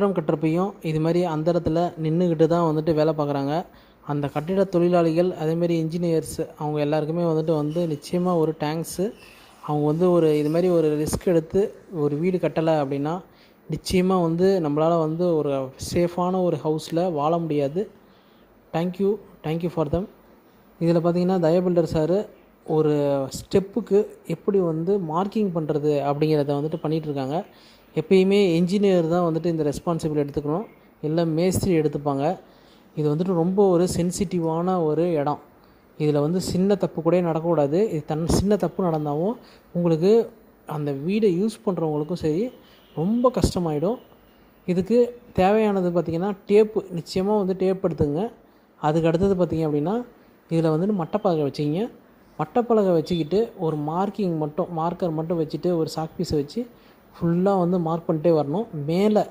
கட்டடம் கட்டுறப்பையும் இது மாதிரி அந்த இடத்துல நின்றுக்கிட்டு தான் வந்துட்டு வேலை பார்க்குறாங்க. அந்த கட்டிட தொழிலாளிகள் அதேமாரி இன்ஜினியர்ஸ் அவங்க எல்லாருக்குமே வந்துட்டு நிச்சயமாக ஒரு தேங்க்ஸு. அவங்க ஒரு இது மாதிரி ஒரு ரிஸ்க் எடுத்து ஒரு வீடு கட்டலை அப்படின்னா நிச்சயமாக நம்மளால் ஒரு சேஃபான ஒரு ஹவுஸில் வாழ முடியாது. Thank you for them. இதில் பார்த்தீங்கன்னா தயா பில்டர் சார் ஒரு ஸ்டெப்புக்கு எப்படி மார்க்கிங் பண்ணுறது அப்படிங்கிறத பண்ணிகிட்ருக்காங்க. எப்பயுமே என்ஜினியர் தான் இந்த ரெஸ்பான்சிபிள் எடுத்துக்கணும், இல்லை மேஸ்திரி எடுத்துப்பாங்க. இது ரொம்ப ஒரு சென்சிட்டிவான ஒரு இடம். இதில் சின்ன தப்பு கூட நடக்கக்கூடாது. இது சின்ன தப்பு நடந்தாலும் உங்களுக்கு அந்த வீடை யூஸ் பண்ணுறவங்களுக்கும் சரி ரொம்ப கஷ்டமாயிடும். இதுக்கு தேவையானது பார்த்திங்கன்னா டேப்பு, நிச்சயமாக டேப் எடுத்துங்க. அதுக்கு அடுத்தது பார்த்திங்க அப்படின்னா இதில் மட்டைப்பலகை வச்சுக்கிங்க. மட்டைப்பலகை வச்சுக்கிட்டு ஒரு மார்க்கர் மட்டும் வச்சுட்டு ஒரு சாக் பீஸை வச்சு ஃபுல்லாக மார்க் பண்ணிட்டே வரணும். மேலே